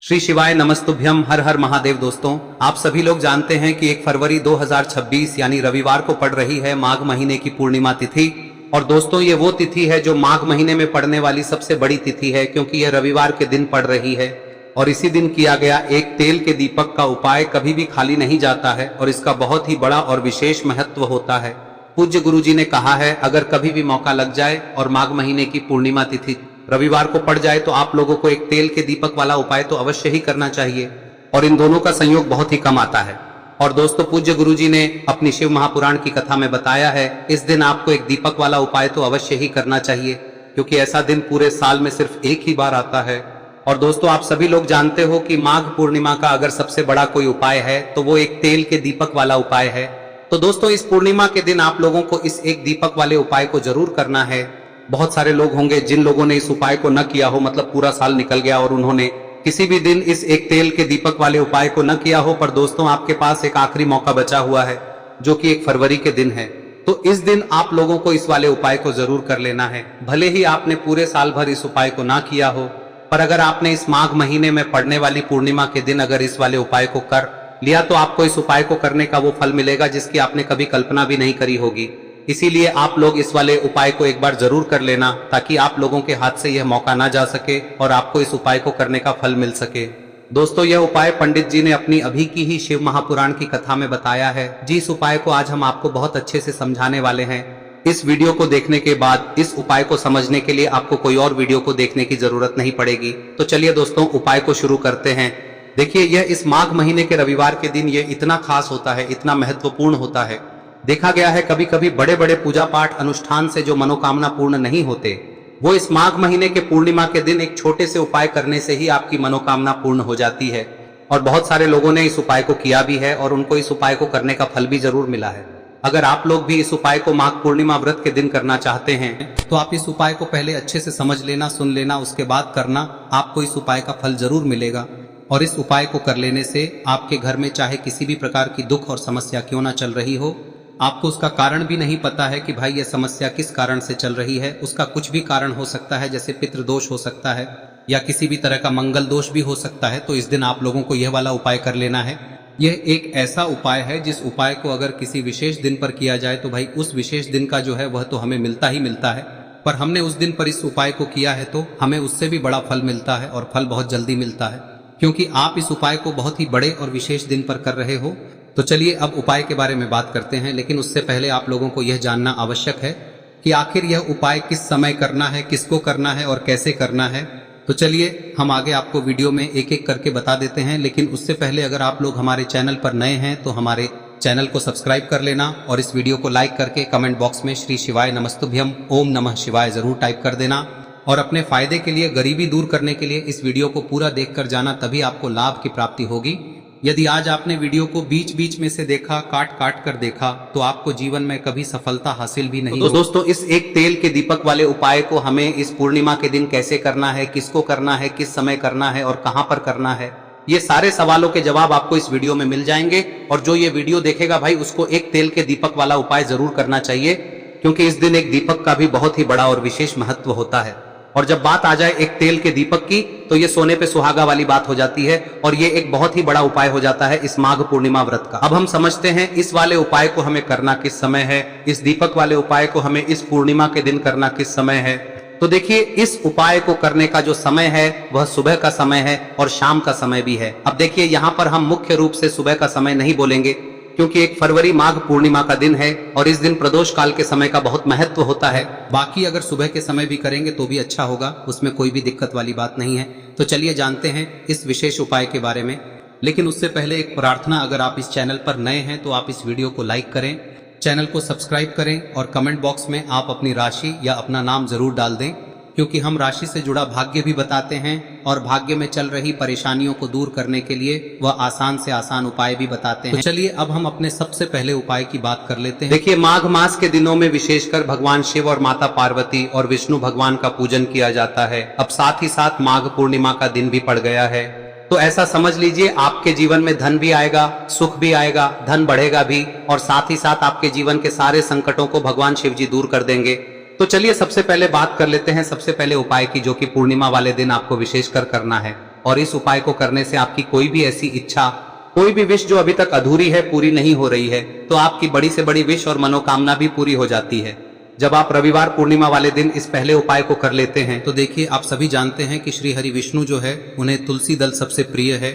श्री शिवाय नमस्तुभ्यम। हर हर महादेव। दोस्तों, आप सभी लोग जानते हैं कि 1 फरवरी 2026 यानी रविवार को पड़ रही है माघ महीने की पूर्णिमा तिथि। और दोस्तों, ये वो तिथि है जो माघ महीने में पड़ने वाली सबसे बड़ी तिथि है, क्योंकि यह रविवार के दिन पड़ रही है। और इसी दिन किया गया एक तेल के दीपक का उपाय कभी भी खाली नहीं जाता है और इसका बहुत ही बड़ा और विशेष महत्व होता है। पूज्य गुरु जी ने कहा है, अगर कभी भी मौका लग जाए और माघ महीने की पूर्णिमा तिथि रविवार को पड़ जाए तो आप लोगों को एक तेल के दीपक वाला उपाय तो अवश्य ही करना चाहिए। और इन दोनों का संयोग बहुत ही कम आता है। और दोस्तों, पूज्य गुरु जी ने अपनी शिव महापुराण की कथा में बताया है, इस दिन आपको एक दीपक वाला उपाय तो अवश्य ही करना चाहिए, क्योंकि ऐसा दिन पूरे साल में सिर्फ एक ही बार आता है। और दोस्तों, आप सभी लोग जानते हो कि माघ पूर्णिमा का अगर सबसे बड़ा कोई उपाय है तो वो एक तेल के दीपक वाला उपाय है। तो दोस्तों, इस पूर्णिमा के दिन आप लोगों को इस एक दीपक वाले उपाय को जरूर करना है। बहुत सारे लोग होंगे जिन लोगों ने इस उपाय को न किया हो, मतलब पूरा साल निकल गया और उन्होंने किसी भी दिन इस एक तेल के दीपक वाले उपाय को न किया हो। पर दोस्तों, आपके पास एक आखिरी मौका बचा हुआ है, जो कि 1 फरवरी के दिन है। तो इस दिन आप लोगों को इस वाले उपाय को जरूर कर लेना है। भले ही आपने पूरे साल भर इस उपाय को ना किया हो, पर अगर आपने इस माघ महीने में पड़ने वाली पूर्णिमा के दिन अगर इस वाले उपाय को कर लिया तो आपको इस उपाय को करने का वो फल मिलेगा जिसकी आपने कभी कल्पना भी नहीं करी होगी। इसीलिए आप लोग इस वाले उपाय को एक बार जरूर कर लेना, ताकि आप लोगों के हाथ से यह मौका ना जा सके और आपको इस उपाय को करने का फल मिल सके। दोस्तों, यह उपाय पंडित जी ने अपनी अभी की ही शिव महापुराण की कथा में बताया है। जिस उपाय को आज हम आपको बहुत अच्छे से समझाने वाले हैं। इस वीडियो को देखने के बाद इस उपाय को समझने के लिए आपको कोई और वीडियो को देखने की जरूरत नहीं पड़ेगी। तो चलिए दोस्तों, उपाय को शुरू करते हैं। देखिए, यह इस माघ महीने के रविवार के दिन ये इतना खास होता है, इतना महत्वपूर्ण होता है। देखा गया है कभी कभी बड़े बड़े पूजा पाठ अनुष्ठान से जो मनोकामना पूर्ण नहीं होते, वो इस माघ महीने के पूर्णिमा के दिन एक छोटे से उपाय करने से ही आपकी मनोकामना पूर्ण हो जाती है। और बहुत सारे लोगों ने इस उपाय को किया भी है और उनको इस उपाय को करने का फल भी जरूर मिला है। अगर आप लोग भी इस उपाय को माघ पूर्णिमा व्रत के दिन करना चाहते हैं तो आप इस उपाय को पहले अच्छे से समझ लेना, सुन लेना, उसके बाद करना। आपको इस उपाय का फल जरूर मिलेगा। और इस उपाय को कर लेने से आपके घर में चाहे किसी भी प्रकार की दुख और समस्या क्यों ना चल रही हो, आपको उसका कारण भी नहीं पता है कि भाई यह समस्या किस कारण से चल रही है, उसका कुछ भी कारण हो सकता है, जैसे पितृदोष हो सकता है या किसी भी तरह का मंगल दोष भी हो सकता है। तो इस दिन आप लोगों को यह वाला उपाय कर लेना है। यह एक ऐसा उपाय है जिस उपाय को अगर किसी विशेष दिन पर किया जाए तो भाई उस विशेष दिन का जो है वह तो हमें मिलता ही मिलता है। पर हमने उस दिन पर इस उपाय को किया है तो हमें उससे भी बड़ा फल मिलता है और फल बहुत जल्दी मिलता है, क्योंकि आप इस उपाय को बहुत ही बड़े और विशेष दिन पर कर रहे हो। तो चलिए अब उपाय के बारे में बात करते हैं, लेकिन उससे पहले आप लोगों को यह जानना आवश्यक है कि आखिर यह उपाय किस समय करना है, किसको करना है और कैसे करना है। तो चलिए हम आगे आपको वीडियो में एक एक करके बता देते हैं। लेकिन उससे पहले अगर आप लोग हमारे चैनल पर नए हैं तो हमारे चैनल को सब्सक्राइब कर लेना और इस वीडियो को लाइक करके कमेंट बॉक्स में श्री शिवाय नमस्तुभ्यम ओम नमः शिवाय जरूर टाइप कर देना। और अपने फायदे के लिए, गरीबी दूर करने के लिए इस वीडियो को पूरा देख कर जाना, तभी आपको लाभ की प्राप्ति होगी। यदि आज आपने वीडियो को बीच बीच में से देखा, काट काट कर देखा, तो आपको जीवन में कभी सफलता हासिल भी नहीं होगी। दोस्तों, इस एक तेल के दीपक वाले उपाय को हमें इस पूर्णिमा के दिन कैसे करना है, किसको करना है, किस समय करना है और कहां पर करना है, ये सारे सवालों के जवाब आपको इस वीडियो में मिल जाएंगे। और जो ये वीडियो देखेगा भाई, उसको एक तेल के दीपक वाला उपाय जरूर करना चाहिए, क्योंकि इस दिन एक दीपक का भी बहुत ही बड़ा और विशेष महत्व होता है। और जब बात आ जाए एक तेल के दीपक की, तो ये सोने पे सुहागा वाली बात हो जाती है और ये एक बहुत ही बड़ा उपाय हो जाता है इस माघ पूर्णिमा व्रत का। अब हम समझते हैं इस वाले उपाय को हमें करना किस समय है, इस दीपक वाले उपाय को हमें इस पूर्णिमा के दिन करना किस समय है। तो देखिए, इस उपाय को करने का जो समय है वह सुबह का समय है और शाम का समय भी है। अब देखिए, यहाँ पर हम मुख्य रूप से सुबह का समय नहीं बोलेंगे, क्योंकि 1 फरवरी माघ पूर्णिमा का दिन है और इस दिन प्रदोष काल के समय का बहुत महत्व होता है। बाकी अगर सुबह के समय भी करेंगे तो भी अच्छा होगा, उसमें कोई भी दिक्कत वाली बात नहीं है। तो चलिए जानते हैं इस विशेष उपाय के बारे में। लेकिन उससे पहले एक प्रार्थना, अगर आप इस चैनल पर नए हैं तो आप इस वीडियो को लाइक करें, चैनल को सब्सक्राइब करें और कमेंट बॉक्स में आप अपनी राशि या अपना नाम जरूर डाल दें, क्योंकि हम राशि से जुड़ा भाग्य भी बताते हैं और भाग्य में चल रही परेशानियों को दूर करने के लिए वह आसान से आसान उपाय भी बताते हैं। तो चलिए अब हम अपने सबसे पहले उपाय की बात कर लेते हैं। देखिए, माघ मास के दिनों में विशेषकर भगवान शिव और माता पार्वती और विष्णु भगवान का पूजन किया जाता है। अब साथ ही साथ माघ पूर्णिमा का दिन भी पड़ गया है, तो ऐसा समझ लीजिए आपके जीवन में धन भी आएगा, सुख भी आएगा, धन बढ़ेगा भी, और साथ ही साथ आपके जीवन के सारे संकटों को भगवान शिव जी दूर कर देंगे। तो चलिए सबसे पहले बात कर लेते हैं सबसे पहले उपाय की, जो कि पूर्णिमा वाले दिन आपको विशेषकर करना है। और इस उपाय को करने से आपकी कोई भी ऐसी इच्छा, कोई भी विश जो अभी तक अधूरी है, पूरी नहीं हो रही है, तो आपकी बड़ी से बड़ी विश और मनोकामना भी पूरी हो जाती है। जब आप रविवार पूर्णिमा वाले दिन इस पहले उपाय को कर लेते हैं तो देखिए, आप सभी जानते हैं कि श्री हरि विष्णु जो है उन्हें तुलसी दल सबसे प्रिय है।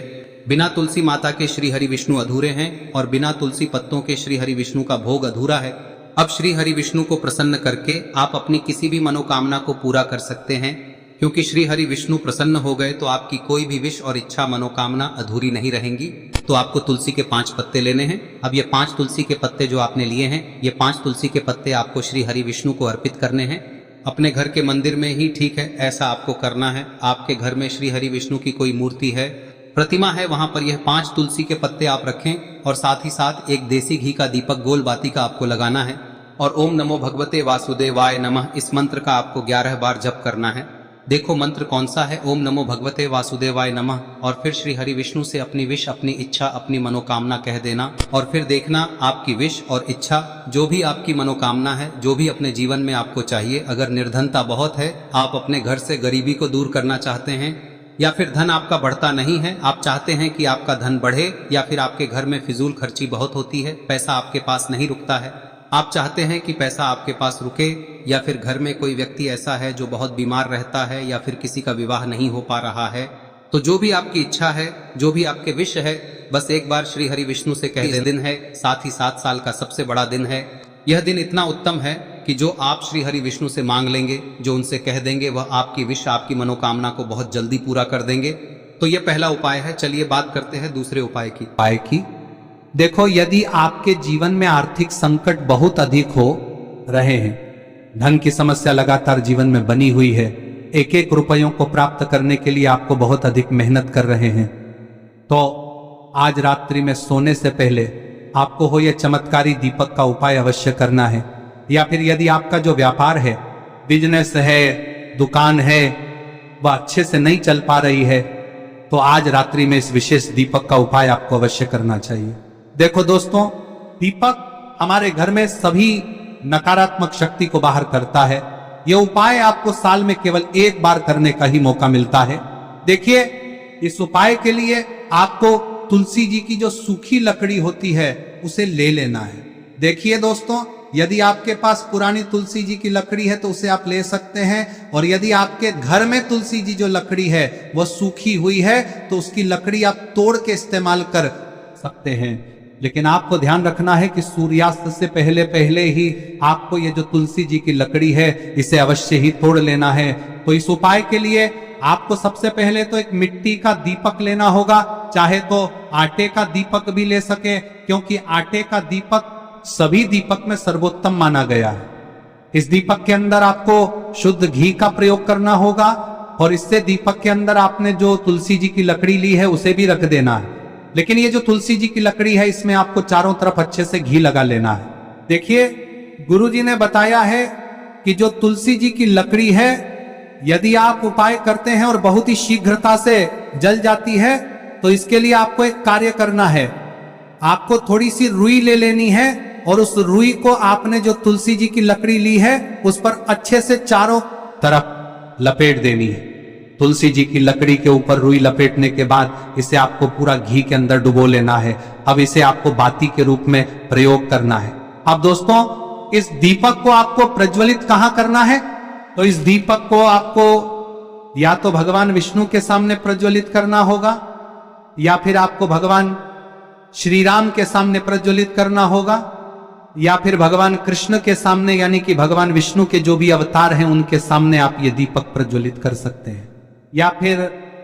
बिना तुलसी माता के श्री हरि विष्णु अधूरे हैं और बिना तुलसी पत्तों के श्री हरि विष्णु का भोग अधूरा है। अब श्री हरि विष्णु को प्रसन्न करके आप अपनी किसी भी मनोकामना को पूरा कर सकते हैं, क्योंकि श्री हरि विष्णु प्रसन्न हो गए तो आपकी कोई भी विश और इच्छा मनोकामना अधूरी नहीं रहेंगी। तो आपको तुलसी के 5 पत्ते लेने हैं। अब ये 5 तुलसी के पत्ते जो आपने लिए हैं, ये 5 तुलसी के पत्ते आपको श्री हरि विष्णु को अर्पित करने हैं। अपने घर के मंदिर में ही ठीक है, ऐसा आपको करना है। आपके घर में श्री हरि विष्णु की कोई मूर्ति है, प्रतिमा है, वहां पर यह 5 तुलसी के पत्ते आप रखें और साथ ही साथ एक देसी घी का दीपक गोल बाती का आपको लगाना है और ओम नमो भगवते वासुदेवाय नमः इस मंत्र का आपको 11 बार जप करना है। देखो मंत्र कौन सा है, ओम नमो भगवते वासुदेवाय नमः, और फिर श्री हरि विष्णु से अपनी विश, अपनी इच्छा, अपनी मनोकामना कह देना और फिर देखना आपकी विश और इच्छा, जो भी आपकी मनोकामना है, जो भी अपने जीवन में आपको चाहिए। अगर निर्धनता बहुत है, आप अपने घर से गरीबी को दूर करना चाहते हैं, या फिर धन आपका बढ़ता नहीं है, आप चाहते हैं कि आपका धन बढ़े, या फिर आपके घर में फिजूल खर्ची बहुत होती है, पैसा आपके पास नहीं रुकता है, आप चाहते हैं कि पैसा आपके पास रुके, या फिर घर में कोई व्यक्ति ऐसा है जो बहुत बीमार रहता है, या फिर किसी का विवाह नहीं हो पा रहा है, तो जो भी आपकी इच्छा है, जो भी आपके विश है, बस एक बार श्री हरि विष्णु से कह दें। दिन है, साथ ही 7 साल का सबसे बड़ा दिन है। यह दिन इतना उत्तम है कि जो आप श्री हरि विष्णु से मांग लेंगे, जो उनसे कह देंगे, वह आपकी विश, आपकी मनोकामना को बहुत जल्दी पूरा कर देंगे। तो यह पहला उपाय है। चलिए बात करते हैं दूसरे उपाय की। देखो, यदि आपके जीवन में आर्थिक संकट बहुत अधिक हो रहे हैं, धन की समस्या लगातार जीवन में बनी हुई है, एक एक रुपयों को प्राप्त करने के लिए आपको बहुत अधिक मेहनत कर रहे हैं, तो आज रात्रि में सोने से पहले आपको हो यह चमत्कारी दीपक का उपाय अवश्य करना है। या फिर यदि आपका जो व्यापार है, बिजनेस है, दुकान है, वह अच्छे से नहीं चल पा रही है, तो आज रात्रि में इस विशेष दीपक का उपाय आपको अवश्य करना चाहिए। देखो दोस्तों, दीपक हमारे घर में सभी नकारात्मक शक्ति को बाहर करता है। यह उपाय आपको साल में केवल 1 बार करने का ही मौका मिलता है। देखिए, इस उपाय के लिए आपको तुलसी जी की जो सूखी लकड़ी होती है उसे ले लेना है। देखिए दोस्तों, यदि आपके पास पुरानी तुलसी जी की लकड़ी है तो उसे आप ले सकते हैं, और यदि आपके घर में तुलसी जी जो लकड़ी है वह सूखी हुई है तो उसकी लकड़ी आप तोड़ के इस्तेमाल कर सकते हैं। लेकिन आपको ध्यान रखना है कि सूर्यास्त से पहले पहले ही आपको ये जो तुलसी जी की लकड़ी है इसे अवश्य ही तोड़ लेना है। तो इस उपाय के लिए आपको सबसे पहले तो एक मिट्टी का दीपक लेना होगा, चाहे तो आटे का दीपक भी ले सके, क्योंकि आटे का दीपक सभी दीपक में सर्वोत्तम माना गया है। इस दीपक के अंदर आपको शुद्ध घी का प्रयोग करना होगा, और इससे दीपक के अंदर आपने जो तुलसी जी की लकड़ी ली है उसे भी रख देना है। लेकिन ये जो तुलसी जी की लकड़ी है, इसमें आपको चारों तरफ अच्छे से घी लगा लेना है। देखिए, गुरुजी ने बताया है कि जो तुलसी जी की लकड़ी है, यदि आप उपाय करते हैं और बहुत ही शीघ्रता से जल जाती है, तो इसके लिए आपको एक कार्य करना है। आपको थोड़ी सी रुई ले लेनी है और उस रुई को आपने जो तुलसी जी की लकड़ी ली है उस पर अच्छे से चारों तरफ लपेट देनी है। तुलसी जी की लकड़ी के ऊपर रुई लपेटने के बाद इसे आपको पूरा घी के अंदर डुबो लेना है। अब इसे आपको बाती के रूप में प्रयोग करना है। अब दोस्तों, इस दीपक को आपको प्रज्वलित कहां करना है? तो इस दीपक को आपको या तो भगवान विष्णु के सामने प्रज्वलित करना होगा, या फिर आपको भगवान श्री राम के सामने प्रज्वलित करना होगा, या फिर भगवान कृष्ण के सामने, यानी कि भगवान विष्णु के जो भी अवतार हैं उनके सामने आप ये दीपक प्रज्वलित कर सकते हैं। या फिर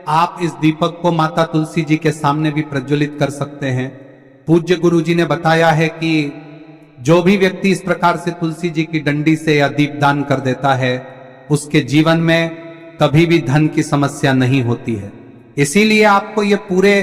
आप इस दीपक को माता तुलसी जी के सामने भी प्रज्वलित कर सकते हैं। पूज्य गुरु जी ने बताया है कि जो भी व्यक्ति इस प्रकार से तुलसी जी की डंडी से या दीपदान कर देता है, उसके जीवन में कभी भी धन की समस्या नहीं होती है। इसीलिए आपको ये पूरे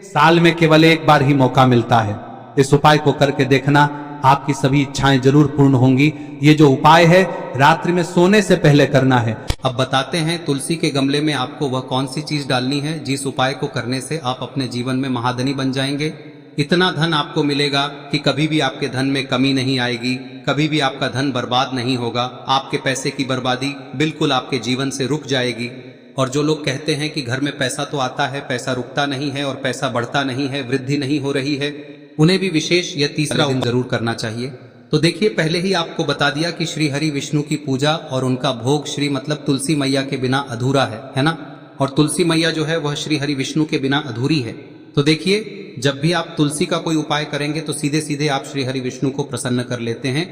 साल में केवल 1 बार ही मौका मिलता है। इस उपाय को करके देखना, आपकी सभी इच्छाएं जरूर पूर्ण होंगी। ये जो उपाय है रात्रि में सोने से पहले करना है। अब बताते हैं तुलसी के गमले में आपको वह कौन सी चीज डालनी है जिस उपाय को करने से आप अपने जीवन में महाधनी बन जाएंगे। इतना धन आपको मिलेगा कि कभी भी आपके धन में कमी नहीं आएगी, कभी भी आपका धन बर्बाद नहीं होगा, आपके पैसे की बर्बादी बिल्कुल आपके जीवन से रुक जाएगी। और जो लोग कहते हैं कि घर में पैसा तो आता है, पैसा रुकता नहीं है और पैसा बढ़ता नहीं है, वृद्धि नहीं हो रही है, उन्हें भी विशेष यह तीसरा दिन जरूर करना चाहिए। तो देखिए, पहले ही आपको बता दिया कि श्री हरि विष्णु की पूजा और उनका भोग श्री मतलब तुलसी मैया के बिना अधूरा है ना। और तुलसी मैया जो है वह श्री हरि विष्णु के बिना अधूरी है। तो देखिए, जब भी आप तुलसी का कोई उपाय करेंगे तो सीधे सीधे आप श्री हरि विष्णु को प्रसन्न कर लेते हैं।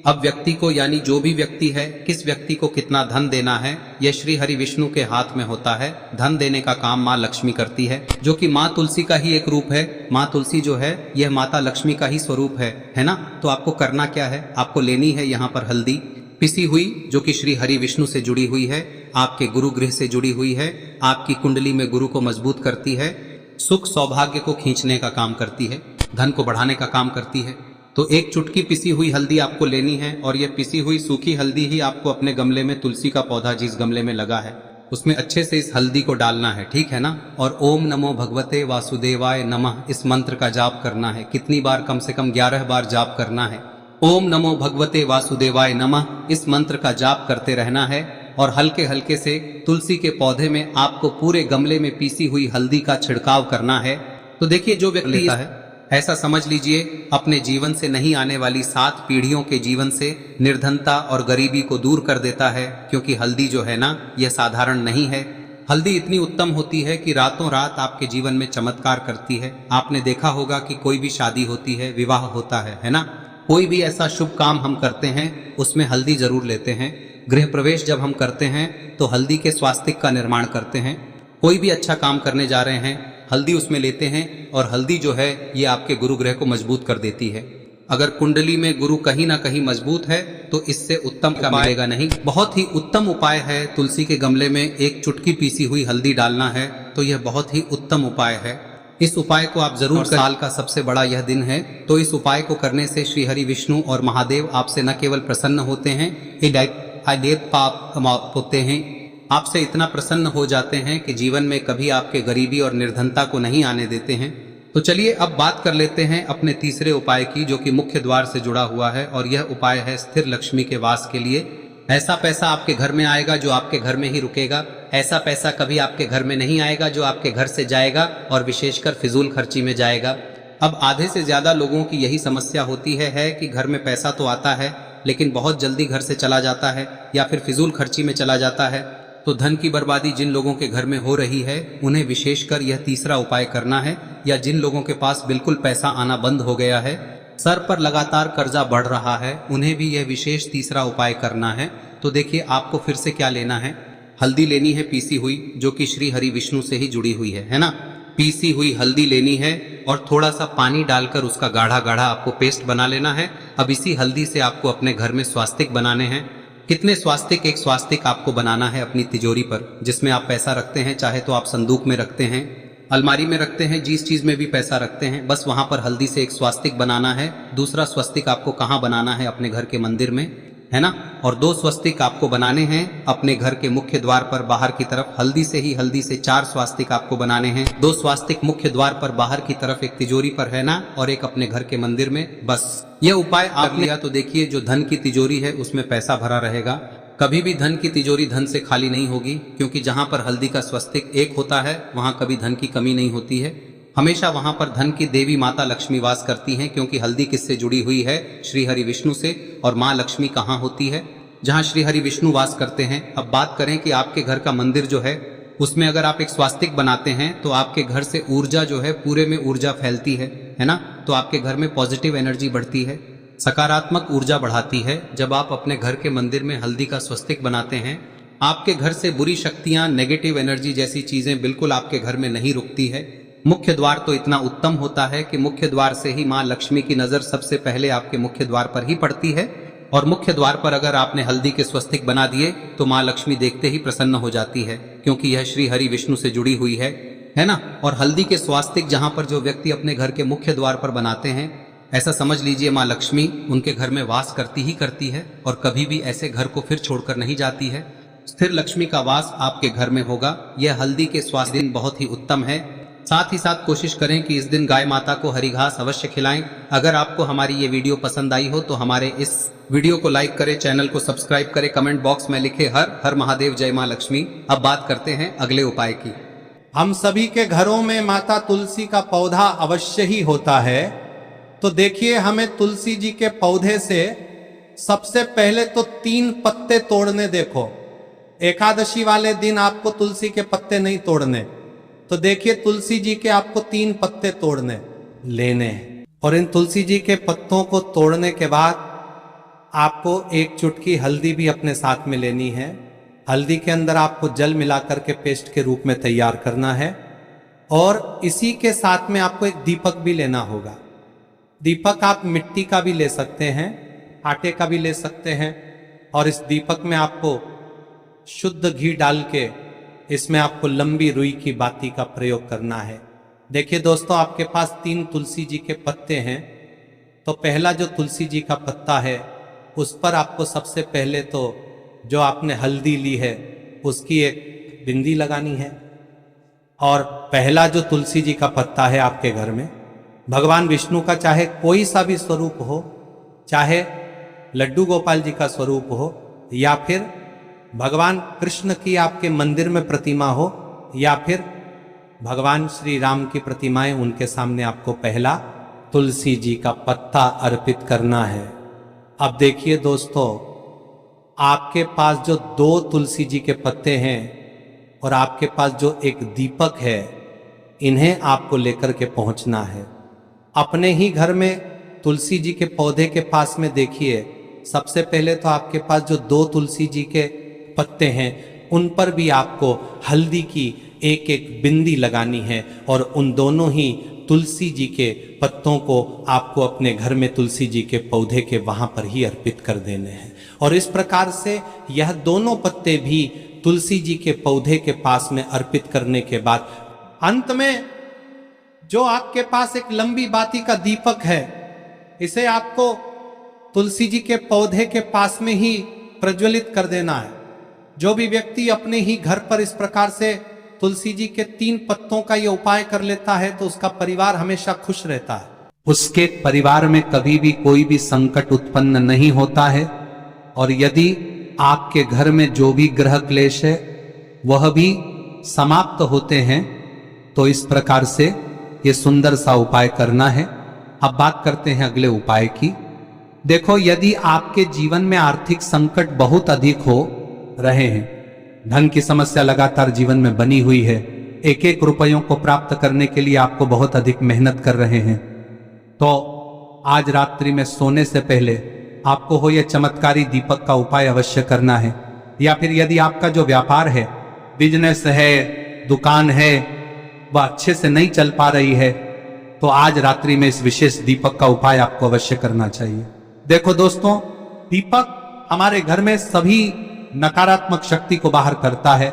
अब व्यक्ति को, यानी जो भी व्यक्ति है, किस व्यक्ति को कितना धन देना है, यह श्री हरि विष्णु के हाथ में होता है। धन देने का काम माँ लक्ष्मी करती है, जो कि माँ तुलसी का ही एक रूप है। माँ तुलसी जो है यह माता लक्ष्मी का ही स्वरूप है ना। तो आपको करना क्या है, आपको लेनी है यहाँ पर हल्दी पिसी हुई, जो कि श्री हरि विष्णु से जुड़ी हुई है, आपके गुरु गृह से जुड़ी हुई है, आपकी कुंडली में गुरु को मजबूत करती है, सुख सौभाग्य को खींचने का काम करती है, धन को बढ़ाने का काम करती है। तो एक चुटकी पिसी हुई हल्दी आपको लेनी है और यह पिसी हुई सूखी हल्दी ही आपको अपने गमले में, तुलसी का पौधा जिस गमले में लगा है उसमें अच्छे से इस हल्दी को डालना है, ठीक है ना। और ओम नमो भगवते वासुदेवाय नमः इस मंत्र का जाप करना है। कितनी बार? कम से कम 11 बार जाप करना है। ओम नमो भगवते वासुदेवाय नमः इस मंत्र का जाप करते रहना है और हल्के हल्के से तुलसी के पौधे में आपको पूरे गमले में पीसी हुई हल्दी का छिड़काव करना है। तो देखिए, जो व्यक्ति लेता है, ऐसा समझ लीजिए अपने जीवन से नहीं आने वाली 7 पीढ़ियों के जीवन से निर्धनता और गरीबी को दूर कर देता है। क्योंकि हल्दी जो है ना, यह साधारण नहीं है। हल्दी इतनी उत्तम होती है कि रातों रात आपके जीवन में चमत्कार करती है। आपने देखा होगा कि कोई भी शादी होती है, विवाह होता है ना, कोई भी ऐसा शुभ काम हम करते हैं उसमें हल्दी जरूर लेते हैं। गृह प्रवेश जब हम करते हैं तो हल्दी के स्वास्तिक का निर्माण करते हैं। कोई भी अच्छा काम करने जा रहे हैं, हल्दी उसमें लेते हैं और हल्दी जो है ये आपके गुरु ग्रह को मजबूत कर देती है। अगर कुंडली में गुरु कहीं ना कहीं मजबूत है तो इससे उत्तम का मिलेगा नहीं। बहुत ही उत्तम उपाय है, तुलसी के गमले में एक चुटकी पीसी हुई हल्दी डालना है, तो यह बहुत ही उत्तम उपाय है। इस उपाय को आप जरूर, साल का सबसे बड़ा यह दिन है, तो इस उपाय को करने से श्री हरि विष्णु और महादेव आपसे न केवल प्रसन्न होते हैं, पाप होते हैं, आपसे इतना प्रसन्न हो जाते हैं कि जीवन में कभी आपके गरीबी और निर्धनता को नहीं आने देते हैं। तो चलिए अब बात कर लेते हैं अपने तीसरे उपाय की, जो कि मुख्य द्वार से जुड़ा हुआ है और यह उपाय है स्थिर लक्ष्मी के वास के लिए। ऐसा पैसा आपके घर में आएगा जो आपके घर में ही रुकेगा। ऐसा पैसा कभी आपके घर में नहीं आएगा जो आपके घर से जाएगा और विशेषकर फिजूल खर्ची में जाएगा। अब आधे से ज्यादा लोगों की यही समस्या होती है कि घर में पैसा तो आता है लेकिन बहुत जल्दी घर से चला जाता है या फिर फिजूल खर्ची में चला जाता है। तो धन की बर्बादी जिन लोगों के घर में हो रही है उन्हें विशेषकर यह तीसरा उपाय करना है, या जिन लोगों के पास बिल्कुल पैसा आना बंद हो गया है, सर पर लगातार कर्जा बढ़ रहा है, उन्हें भी यह विशेष तीसरा उपाय करना है। तो देखिए, आपको फिर से क्या लेना है, हल्दी लेनी है पीसी हुई, जो कि श्री हरि विष्णु से ही जुड़ी हुई है ना। पीसी हुई हल्दी लेनी है और थोड़ा सा पानी डालकर उसका गाढ़ा गाढ़ा आपको पेस्ट बना लेना है। अब इसी हल्दी से आपको अपने घर में स्वास्तिक बनाने हैं। कितने स्वास्तिक? एक स्वास्तिक आपको बनाना है अपनी तिजोरी पर, जिसमें आप पैसा रखते हैं, चाहे तो आप संदूक में रखते हैं, अलमारी में रखते हैं, जिस चीज में भी पैसा रखते हैं, बस वहां पर हल्दी से एक स्वास्तिक बनाना है। दूसरा स्वस्तिक आपको कहाँ बनाना है? अपने घर के मंदिर में, है ना। और 2 स्वस्तिक आपको बनाने हैं अपने घर के मुख्य द्वार पर बाहर की तरफ। हल्दी से 4 स्वास्तिक आपको बनाने हैं। 2 स्वास्तिक मुख्य द्वार पर बाहर की तरफ, एक तिजोरी पर है ना, और एक अपने घर के मंदिर में। बस यह उपाय आप लिया तो देखिए, जो धन की तिजोरी है उसमें पैसा भरा रहेगा। कभी भी धन की तिजोरी धन से खाली नहीं होगी, क्योंकि जहां पर हल्दी का स्वस्तिक एक होता है वहां कभी धन की कमी नहीं होती है। हमेशा वहां पर धन की देवी माता लक्ष्मी वास करती हैं, क्योंकि हल्दी किससे जुड़ी हुई है? श्री हरि विष्णु से। और माँ लक्ष्मी कहाँ होती है? जहाँ श्री हरि विष्णु वास करते हैं। अब बात करें कि आपके घर का मंदिर जो है उसमें अगर आप एक स्वास्तिक बनाते हैं तो आपके घर से ऊर्जा जो है, पूरे में ऊर्जा फैलती है ना। तो आपके घर में पॉजिटिव एनर्जी बढ़ती है, सकारात्मक ऊर्जा बढ़ाती है। जब आप अपने घर के मंदिर में हल्दी का स्वस्तिक बनाते हैं, आपके घर से बुरी शक्तियां, नेगेटिव एनर्जी जैसी चीजें बिल्कुल आपके घर में नहीं रुकती है। मुख्य द्वार तो इतना उत्तम होता है कि मुख्य द्वार से ही माँ लक्ष्मी की नजर सबसे पहले आपके मुख्य द्वार पर ही पड़ती है। और मुख्य द्वार पर अगर आपने हल्दी के स्वस्तिक बना दिए तो माँ लक्ष्मी देखते ही प्रसन्न हो जाती है, क्योंकि यह श्री हरि विष्णु से जुड़ी हुई है ना। और हल्दी के स्वास्तिक जहां पर जो व्यक्ति अपने घर के मुख्य द्वार पर बनाते हैं, ऐसा समझ लीजिए माँ लक्ष्मी उनके घर में वास करती ही करती है और कभी भी ऐसे घर को फिर छोड़कर नहीं जाती है। स्थिर लक्ष्मी का वास आपके घर में होगा। यह हल्दी के स्वास्थ्य दिन बहुत ही उत्तम है। साथ ही साथ कोशिश करें कि इस दिन गाय माता को हरी घास अवश्य खिलाएं। अगर आपको हमारी ये वीडियो पसंद आई हो तो हमारे इस वीडियो को लाइक करें, चैनल को सब्सक्राइब करें, कमेंट बॉक्स में लिखे हर हर महादेव, जय मां लक्ष्मी। अब बात करते हैं अगले उपाय की। हम सभी के घरों में माता तुलसी का पौधा अवश्य ही होता है। तो देखिए, हमें तुलसी जी के पौधे से सबसे पहले तो 3 पत्ते तोड़ने। देखो, एकादशी वाले दिन आपको तुलसी के पत्ते नहीं तोड़ने। तो देखिए, तुलसी जी के आपको 3 पत्ते तोड़ने लेने हैं। और इन तुलसी जी के पत्तों को तोड़ने के बाद आपको 1 चुटकी हल्दी भी अपने साथ में लेनी है। हल्दी के अंदर आपको जल मिलाकर के पेस्ट के रूप में तैयार करना है। और इसी के साथ में आपको एक दीपक भी लेना होगा। दीपक आप मिट्टी का भी ले सकते हैं, आटे का भी ले सकते हैं। और इस दीपक में आपको शुद्ध घी डाल के इसमें आपको लंबी रुई की बाती का प्रयोग करना है। देखिए दोस्तों, आपके पास 3 तुलसी जी के पत्ते हैं। तो पहला जो तुलसी जी का पत्ता है उस पर आपको सबसे पहले तो जो आपने हल्दी ली है उसकी एक बिंदी लगानी है। और पहला जो तुलसी जी का पत्ता है आपके घर में, भगवान विष्णु का चाहे कोई सा भी स्वरूप हो, चाहे लड्डू गोपाल जी का स्वरूप हो, या फिर भगवान कृष्ण की आपके मंदिर में प्रतिमा हो, या फिर भगवान श्री राम की प्रतिमाएं, उनके सामने आपको पहला तुलसी जी का पत्ता अर्पित करना है। अब देखिए दोस्तों, आपके पास जो 2 तुलसी जी के पत्ते हैं और आपके पास जो एक दीपक है, इन्हें आपको लेकर के पहुंचना है। अपने ही घर में तुलसी जी के पौधे के पास में देखिए, सबसे पहले तो आपके पास जो 2 तुलसी जी के पत्ते हैं उन पर भी आपको हल्दी की एक बिंदी लगानी है। और उन दोनों ही तुलसी जी के पत्तों को आपको अपने घर में तुलसी जी के पौधे के वहां पर ही अर्पित कर देने हैं। और इस प्रकार से यह दोनों पत्ते भी तुलसी जी के पौधे के पास में अर्पित करने के बाद अंत में जो आपके पास एक लंबी बाती का दीपक है, इसे आपको तुलसी जी के पौधे के पास में ही प्रज्वलित कर देना है। जो भी व्यक्ति अपने ही घर पर इस प्रकार से तुलसी जी के 3 पत्तों का ये उपाय कर लेता है तो उसका परिवार हमेशा खुश रहता है। उसके परिवार में कभी भी कोई भी संकट उत्पन्न नहीं होता है। और यदि आपके घर में जो भी ग्रह क्लेश है वह भी समाप्त होते हैं। तो इस प्रकार से ये सुंदर सा उपाय करना है। अब बात करते हैं अगले उपाय की। देखो, यदि आपके जीवन में आर्थिक संकट बहुत अधिक हो रहे हैं, धन की समस्या लगातार जीवन में बनी हुई है, 1-1 रुपयों को प्राप्त करने के लिए आपको बहुत अधिक मेहनत कर रहे हैं, तो आज रात्रि में सोने से पहले आपको हो यह चमत्कारी दीपक का उपाय अवश्य करना है। या फिर यदि आपका जो व्यापार है, बिजनेस है, दुकान है, वह अच्छे से नहीं चल पा रही है, तो आज रात्रि में इस विशेष दीपक का उपाय आपको अवश्य करना चाहिए। देखो दोस्तों, दीपक हमारे घर में सभी नकारात्मक शक्ति को बाहर करता है।